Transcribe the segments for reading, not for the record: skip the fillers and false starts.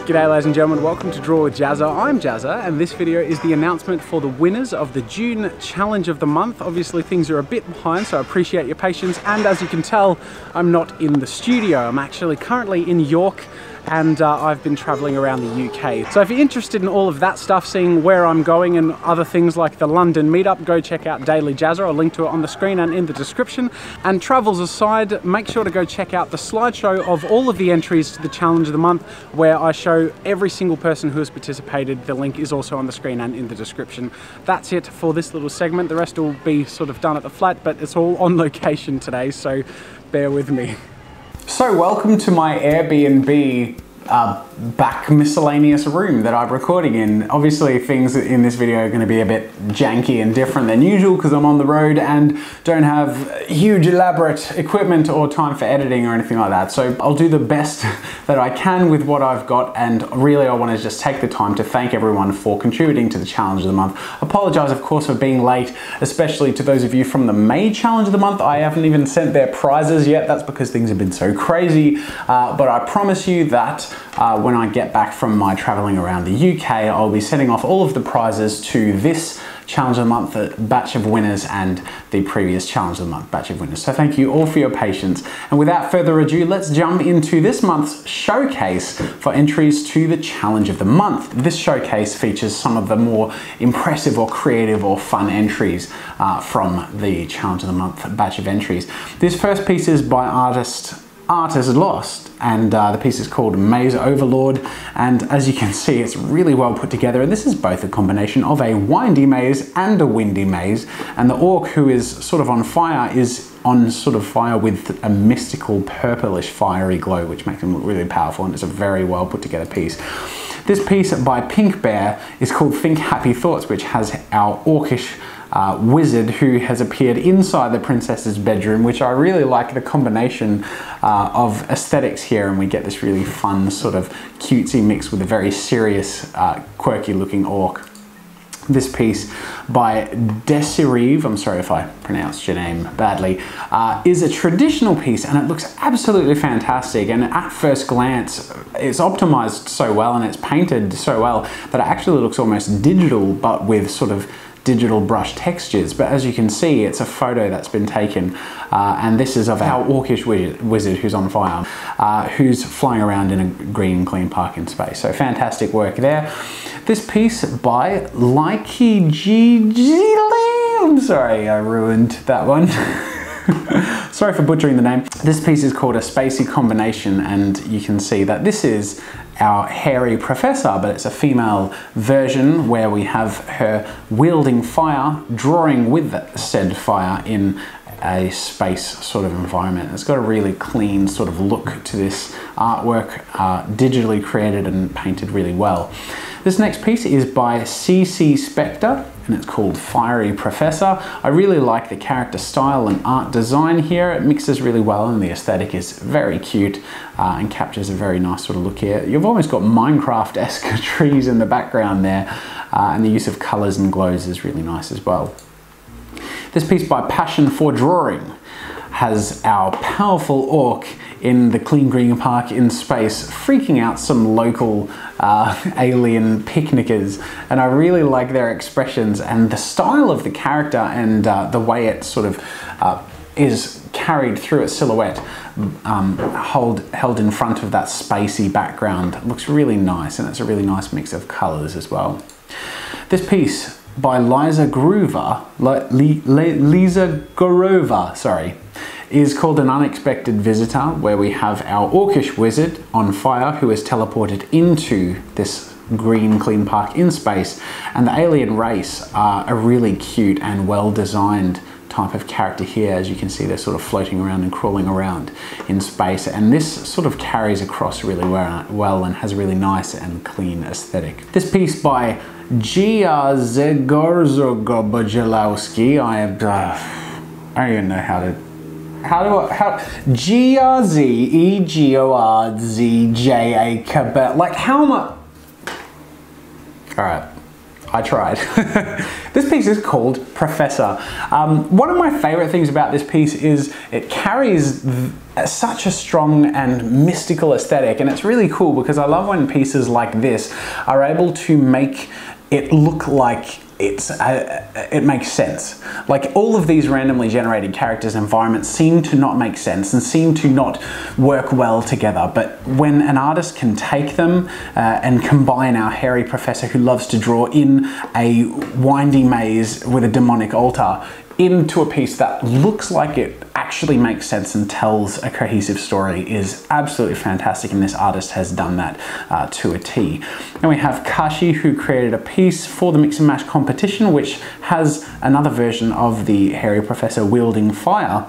G'day ladies and gentlemen, welcome to Draw with Jazza. I'm Jazza and this video is the announcement for the winners of the June Challenge of the Month. Obviously things are a bit behind, so I appreciate your patience, and as you can tell, I'm not in the studio. I'm actually currently in York and I've been traveling around the UK. So if you're interested in all of that stuff, seeing where I'm going and other things like the London meetup, go check out Daily Jazza. I'll link to it on the screen and in the description. And travels aside, make sure to go check out the slideshow of all of the entries to the Challenge of the Month, where I show every single person who has participated. The link is also on the screen and in the description. That's it for this little segment. The rest will be sort of done at the flat, but it's all on location today, so bear with me. So welcome to my Airbnb back miscellaneous room that I'm recording in. Obviously things in this video are going to be a bit janky and different than usual because I'm on the road and don't have huge elaborate equipment or time for editing or anything like that. So I'll do the best that I can with what I've got, and really I want to just take the time to thank everyone for contributing to the Challenge of the Month. Apologise of course for being late, especially to those of you from the May Challenge of the Month. I haven't even sent their prizes yet. That's because things have been so crazy, but I promise you that when I get back from my traveling around the UK, I'll be sending off all of the prizes to this Challenge of the Month batch of winners and the previous Challenge of the Month batch of winners. So thank you all for your patience. And without further ado, let's jump into this month's showcase for entries to the Challenge of the Month. This showcase features some of the more impressive or creative or fun entries from the Challenge of the Month batch of entries. This first piece is by artist Art is Lost, and the piece is called Maze Overlord, and as you can see it's really well put together, and this is both a combination of a windy maze and a windy maze, and the orc who is sort of on fire is on sort of fire with a mystical purplish fiery glow, which makes him look really powerful, and it's a very well put together piece. This piece by Pink Bear is called Think Happy Thoughts, which has our orcish wizard who has appeared inside the princess's bedroom, which I really like the combination of aesthetics here, and we get this really fun sort of cutesy mix with a very serious quirky looking orc. This piece by Desiree, I'm sorry if I pronounced your name badly, is a traditional piece, and it looks absolutely fantastic, and at first glance it's optimized so well and it's painted so well that it actually looks almost digital, but with sort of digital brush textures. But as you can see, it's a photo that's been taken, and this is of our orcish wizard who's on fire, who's flying around in a green clean park in space. So fantastic work there. This piece by Likey GG, I'm sorry I ruined that one. Sorry for butchering the name. This piece is called A Spacey Combination, and you can see that this is our hairy professor, but it's a female version where we have her wielding fire, drawing with said fire in a space sort of environment. It's got a really clean sort of look to this artwork, digitally created and painted really well. This next piece is by CC Spectre, and it's called Fiery Professor. I really like the character style and art design here. It mixes really well, and the aesthetic is very cute and captures a very nice sort of look here. You've almost got Minecraft-esque trees in the background there, and the use of colors and glows is really nice as well. This piece by Passion for Drawing has our powerful orc in the clean green park in space, freaking out some local alien picnickers, and I really like their expressions and the style of the character, and the way it sort of is carried through a silhouette, held in front of that spacey background. It looks really nice, and it's a really nice mix of colors as well. This piece by Liza Gorova, sorry, is called An Unexpected Visitor, where we have our orcish wizard on fire who is teleported into this green clean park in space, and the alien race are a really cute and well designed type of character here. As you can see, they're sort of floating around and crawling around in space, and this sort of carries across really well and has a really nice and clean aesthetic. This piece by JAZZ'S, I don't even know how G-R-Z-E-G-O-R-Z-J-A, like how much? All right, I tried. This piece is called Professor. One of my favorite things about this piece is it carries such a strong and mystical aesthetic, and it's really cool because I love when pieces like this are able to make it look like it makes sense. Like all of these randomly generated characters and environments seem to not make sense and seem to not work well together, but when an artist can take them and combine our hairy professor who loves to draw in a windy maze with a demonic altar into a piece that looks like it actually makes sense and tells a cohesive story is absolutely fantastic, and this artist has done that to a T. Then we have Kashi, who created a piece for the Mix and Match competition which has another version of the hairy professor wielding fire,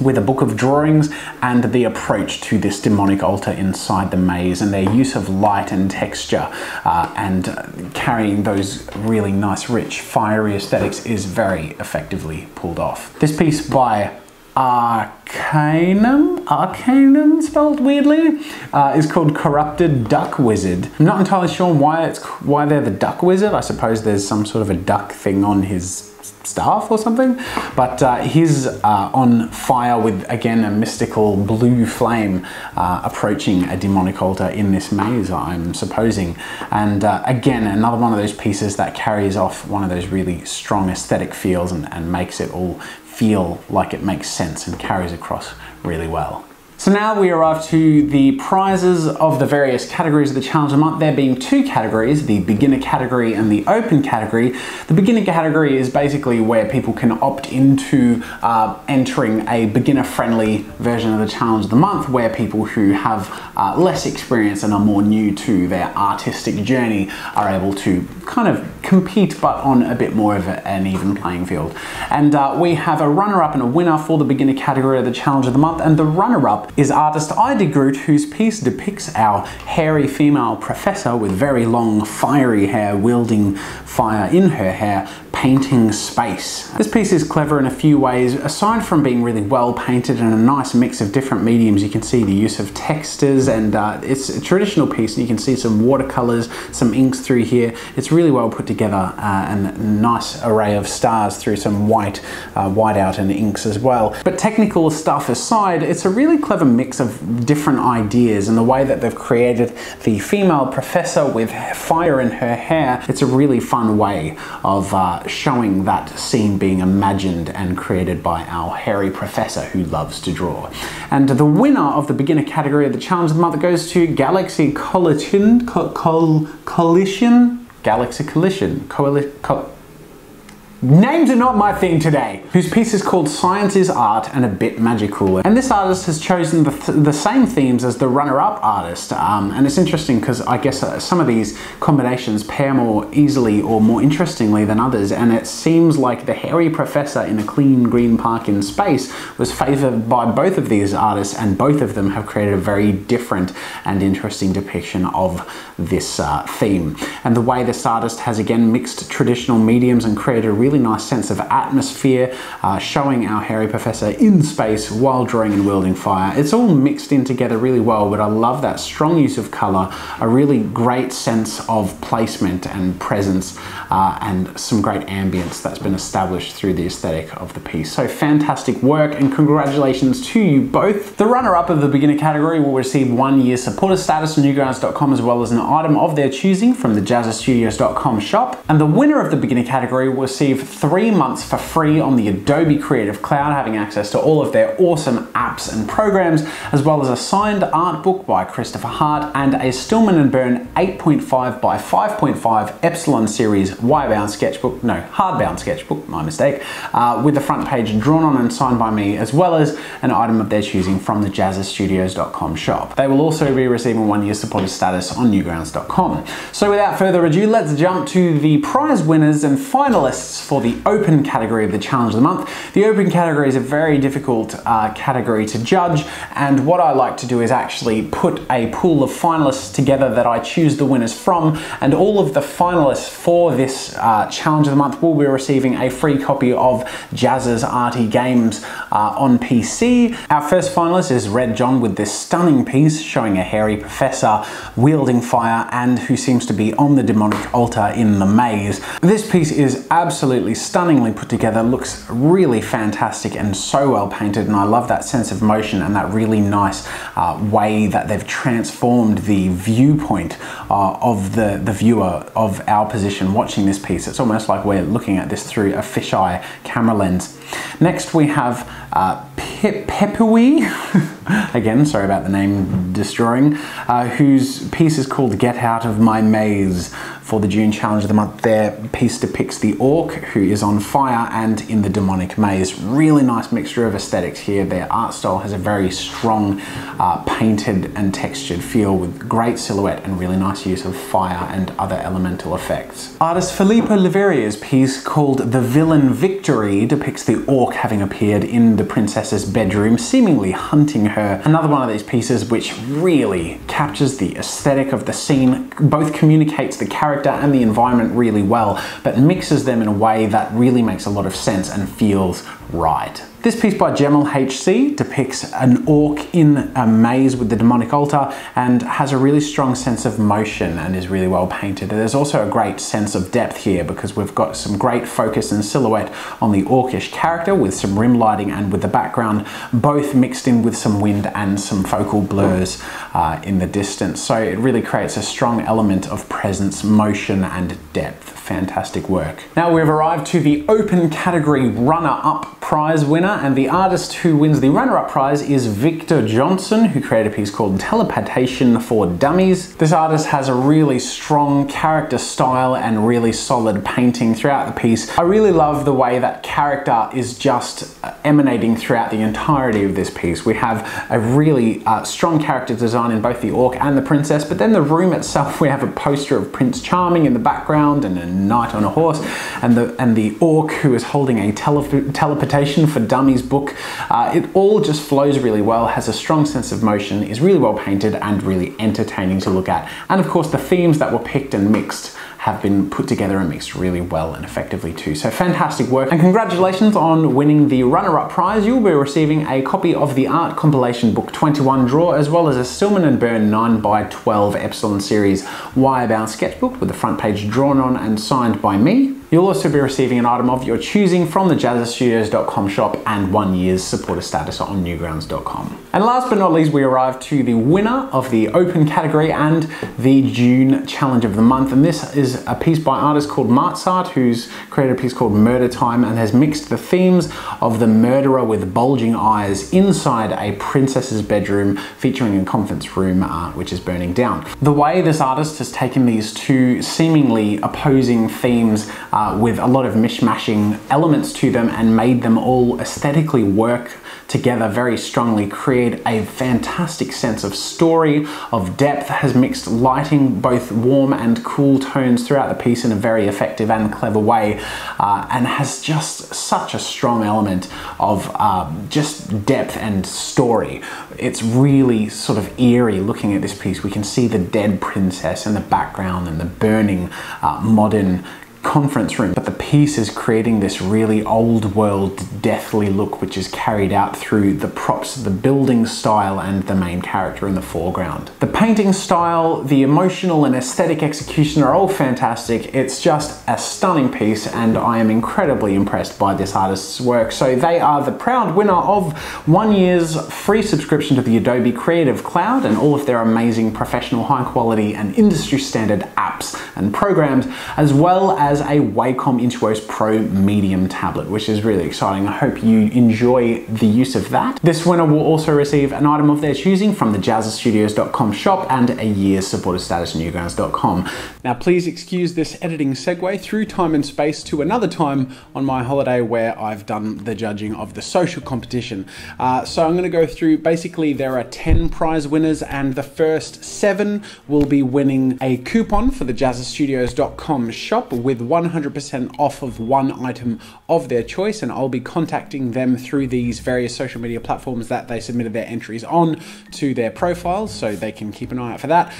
with a book of drawings and the approach to this demonic altar inside the maze, and their use of light and texture and carrying those really nice, rich, fiery aesthetics is very effectively pulled off. This piece by Arcanum spelled weirdly, is called Corrupted Duck Wizard. I'm not entirely sure why they're the duck wizard. I suppose there's some sort of a duck thing on his staff or something, but he's on fire with, again, a mystical blue flame approaching a demonic altar in this maze, I'm supposing. And again, another one of those pieces that carries off one of those really strong aesthetic feels and makes it all feel like it makes sense and carries across really well. So now we arrive to the prizes of the various categories of the Challenge of the Month, there being two categories, the beginner category and the open category. The beginner category is basically where people can opt into entering a beginner-friendly version of the Challenge of the Month, where people who have less experience and are more new to their artistic journey are able to kind of compete, but on a bit more of an even playing field. And we have a runner-up and a winner for the beginner category of the Challenge of the Month, and the runner-up is artist Ida Groot, whose piece depicts our hairy female professor with very long fiery hair wielding fire in her hair, painting space. This piece is clever in a few ways. Aside from being really well painted and a nice mix of different mediums, you can see the use of textures, and it's a traditional piece, and you can see some watercolors, some inks through here. It's really well put together and a nice array of stars through some whiteout and inks as well. But technical stuff aside, it's a really clever mix of different ideas, and the way that they've created the female professor with fire in her hair, it's a really fun way of showing that scene being imagined and created by our hairy professor who loves to draw. And the winner of the beginner category of the Challenge of the Month goes to Galaxy Coalition. Names are not my thing today. Whose piece is called Science is Art and a Bit Magical. And this artist has chosen the same themes as the runner-up artist. And it's interesting because I guess some of these combinations pair more easily or more interestingly than others. And it seems like the hairy professor in a clean green park in space was favored by both of these artists, and both of them have created a very different and interesting depiction of this theme. And the way this artist has again mixed traditional mediums and created a really nice sense of atmosphere, showing our hairy professor in space while drawing and wielding fire. It's all mixed in together really well, but I love that strong use of color, a really great sense of placement and presence, and some great ambience that's been established through the aesthetic of the piece. So fantastic work, and congratulations to you both. The runner-up of the beginner category will receive 1 year supporter status on NEWGROUNDS.com, as well as an item of their choosing from the JAZZA'S shop. And the winner of the beginner category will receive 3 months for free on the Adobe Creative Cloud, having access to all of their awesome apps and programs, as well as a signed art book by Christopher Hart and a Stillman & Byrne 8.5 by 5.5 Epsilon series hardbound sketchbook, my mistake, with the front page drawn on and signed by me, as well as an item of their choosing from the JAZZA'S shop. They will also be receiving 1 year supporter status on NEWGROUNDS.com. So without further ado, let's jump to the prize winners and finalists for the open category of the Challenge of the Month. The open category is a very difficult category to judge, and what I like to do is actually put a pool of finalists together that I choose the winners from, and all of the finalists for this Challenge of the Month will be receiving a free copy of JAZZA'S Arty Games on PC. Our first finalist is Red John with this stunning piece showing a hairy professor wielding fire and who seems to be on the demonic altar in the maze. This piece is absolutely absolutely stunningly put together, looks really fantastic and so well painted, and I love that sense of motion and that really nice way that they've transformed the viewpoint of the viewer of our position watching this piece. It's almost like we're looking at this through a fisheye camera lens. Next we have Pepui, again, sorry about the name destroying, whose piece is called Get Out of My Maze for the June Challenge of the Month. Their piece depicts the orc who is on fire and in the demonic maze. Really nice mixture of aesthetics here. Their art style has a very strong painted and textured feel with great silhouette and really nice use of fire and other elemental effects. Artist Filippo Liveria's piece called The Villain Victory depicts the orc having appeared in the princess's bedroom, seemingly hunting her. Another one of these pieces which really captures the aesthetic of the scene, both communicates the character and the environment really well, but mixes them in a way that really makes a lot of sense and feels right. This piece by Gemal HC depicts an orc in a maze with the demonic altar and has a really strong sense of motion and is really well painted. There's also a great sense of depth here because we've got some great focus and silhouette on the orcish character with some rim lighting and with the background both mixed in with some wind and some focal blurs in the distance. So it really creates a strong element of presence, motion and depth. Fantastic work. Now we've arrived to the open category runner-up prize winner, and the artist who wins the runner-up prize is Victor Johnson, who created a piece called Teleportation for Dummies. This artist has a really strong character style and really solid painting throughout the piece. I really love the way that character is just emanating throughout the entirety of this piece. We have a really strong character design in both the orc and the princess, but then the room itself, we have a poster of Prince Charming in the background and a knight on a horse, and the orc who is holding a Teleportation for Dummies book. It all just flows really well, has a strong sense of motion, is really well painted and really entertaining to look at. And of course the themes that were picked and mixed have been put together and mixed really well and effectively too. So fantastic work, and congratulations on winning the runner-up prize. You'll be receiving a copy of the Art Compilation Book 21 draw, as well as a Stillman & Byrne 9x12 Epsilon Series wire-bound sketchbook with the front page drawn on and signed by me. You'll also be receiving an item of your choosing from the JAZZA'S shop and 1 year's supporter status on NEWGROUNDS.com. And last but not least, we arrived to the winner of the open category and the June Challenge of the Month. And this is a piece by an artist called Martsart, who's created a piece called Murder Time and has mixed the themes of the murderer with bulging eyes inside a princess's bedroom, featuring a conference room which is burning down. The way this artist has taken these two seemingly opposing themes with a lot of mishmashing elements to them and made them all aesthetically work together very strongly, create a fantastic sense of story, of depth, has mixed lighting, both warm and cool tones throughout the piece in a very effective and clever way, and has just such a strong element of just depth and story. It's really sort of eerie looking at this piece. We can see the dead princess in the background and the burning modern conference room, but the piece is creating this really old world deathly look which is carried out through the props, the building style and the main character in the foreground. The painting style, the emotional and aesthetic execution are all fantastic. It's just a stunning piece and I am incredibly impressed by this artist's work. So they are the proud winner of 1 year's free subscription to the Adobe Creative Cloud and all of their amazing professional, high quality and industry standard apps and programs, as well as a Wacom Intuos Pro Medium tablet, which is really exciting. I hope you enjoy the use of that. This winner will also receive an item of their choosing from the JAZZA'S shop and a year's supporter status at NEWGROUNDS.com. Now please excuse this editing segue through time and space to another time on my holiday where I've done the judging of the social competition. So I'm going to go through, basically there are 10 prize winners and the first 7 will be winning a coupon for the JAZZA'S shop with 100% off of one item of their choice, and I'll be contacting them through these various social media platforms that they submitted their entries on to their profiles, so they can keep an eye out for that.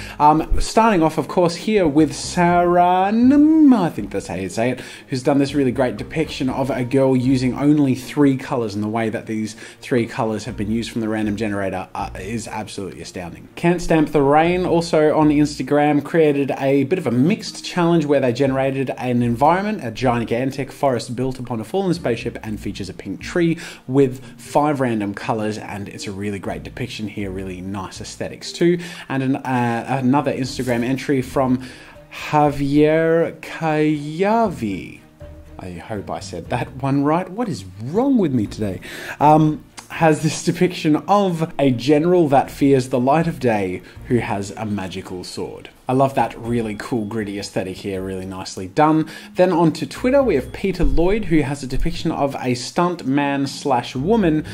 Starting off, of course, here with Sarah, I think that's how you say it, who's done this really great depiction of a girl using only 3 colors, and the way that these 3 colors have been used from the random generator is absolutely astounding. Can't Stamp the Rain, also on Instagram, created a bit of a mixed challenge where they generated an an environment, a gigantic forest built upon a fallen spaceship, and features a pink tree with 5 random colors, and it's a really great depiction here, really nice aesthetics too. And another Instagram entry from Javier Cayavi. I hope I said that one right. What is wrong with me today? Has this depiction of a general that fears the light of day who has a magical sword. I love that really cool gritty aesthetic here, really nicely done. Then onto Twitter, we have Peter Lloyd, who has a depiction of a stunt man slash woman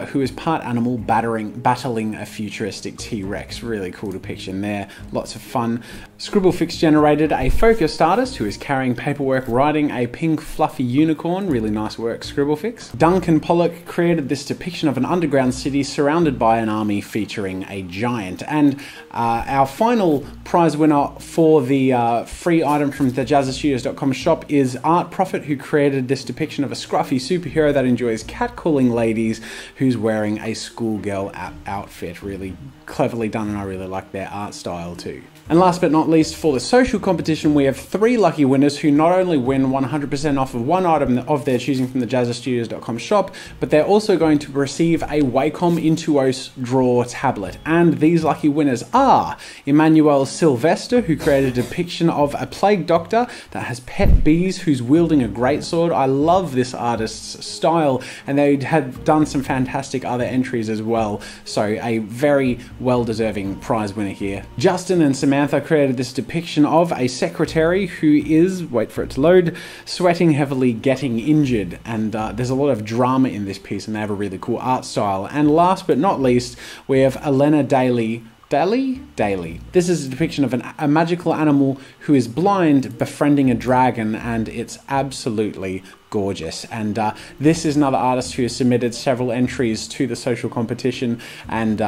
who is part animal battling a futuristic T-Rex. Really cool depiction there, lots of fun. Scribblefix generated a focused artist who is carrying paperwork riding a pink fluffy unicorn. Really nice work, Scribblefix. Duncan Pollock created this depiction of an underground city surrounded by an army featuring a giant. And our final prize winner for the free item from the JAZZA'S shop is Art Prophet, who created this depiction of a scruffy superhero that enjoys catcalling ladies who's wearing a schoolgirl outfit. Really cleverly done, and I really like their art style too. And last but not least, for the social competition, we have 3 lucky winners who not only win 100% off of one item of their choosing from the JAZZA'S shop, but they're also going to receive a Wacom Intuos Draw tablet. And these lucky winners are Emmanuel Sylvester, who created a depiction of a plague doctor that has pet bees who's wielding a greatsword. I love this artist's style, and they have done some fantastic other entries as well. So a very well-deserving prize winner here. Justin and Samantha created this depiction of a secretary who is, wait for it to load, sweating heavily, getting injured, and there's a lot of drama in this piece, and they have a really cool art style. And last but not least, we have Elena Daly. This is a depiction of a magical animal who is blind befriending a dragon, and it's absolutely gorgeous. And this is another artist who has submitted several entries to the social competition and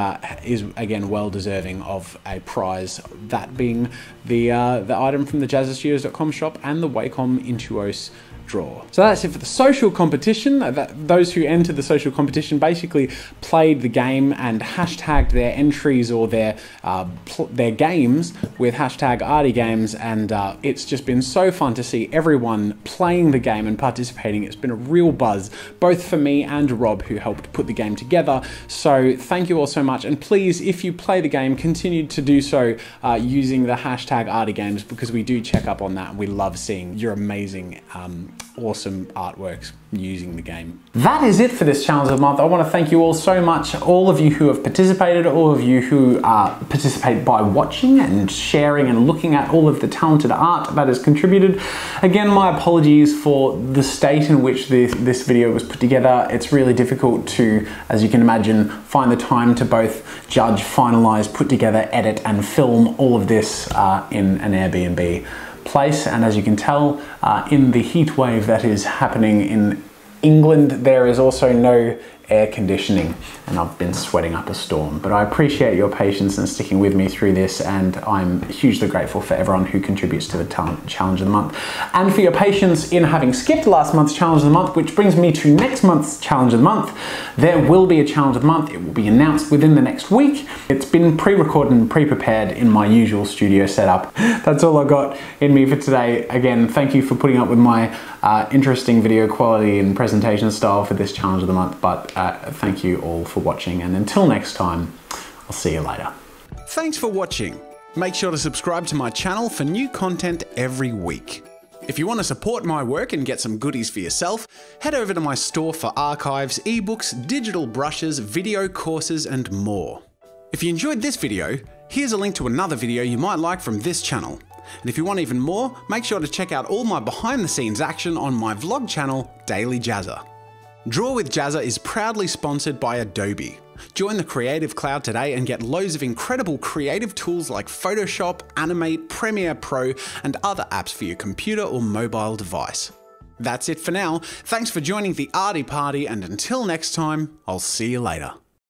is again well deserving of a prize, that being the item from the JAZZA'S shop and the Wacom Intuos Draw. So that's it for the social competition. Those who entered the social competition basically played the game and hashtagged their entries or their games with hashtag #ArtyGames, and it's just been so fun to see everyone playing the game and participating. It's been a real buzz, both for me and Rob, who helped put the game together. So thank you all so much, and please, if you play the game, continue to do so using the hashtag #ArtyGames, because we do check up on that and we love seeing your amazing awesome artworks using the game. That is it for this challenge of the month. I want to thank you all so much, all of you who have participated, all of you who participate by watching and sharing and looking at all of the talented art that has contributed. Again, my apologies for the state in which this video was put together. It's really difficult to, as you can imagine, find the time to both judge, finalize, put together, edit and film all of this in an Airbnb place. And as you can tell, in the heat wave that is happening in England, there is also no air conditioning, and I've been sweating up a storm. But I appreciate your patience and sticking with me through this, and I'm hugely grateful for everyone who contributes to the challenge of the month, and for your patience in having skipped last month's challenge of the month, which brings me to next month's challenge of the month. There will be a challenge of the month. It will be announced within the next week. It's been pre-recorded and pre-prepared in my usual studio setup. That's all I got in me for today. Again, thank you for putting up with my interesting video quality and presentation style for this challenge of the month, but thank you all for watching, and until next time, I'll see you later. Thanks for watching. Make sure to subscribe to my channel for new content every week. If you want to support my work and get some goodies for yourself, head over to my store for archives, ebooks, digital brushes, video courses, and more. If you enjoyed this video, here's a link to another video you might like from this channel. And if you want even more, make sure to check out all my behind the scenes action on my vlog channel, Daily Jazza. Draw with Jazza is proudly sponsored by Adobe. Join the Creative Cloud today and get loads of incredible creative tools like Photoshop, Animate, Premiere Pro, and other apps for your computer or mobile device. That's it for now. Thanks for joining the Arty Party, and until next time, I'll see you later.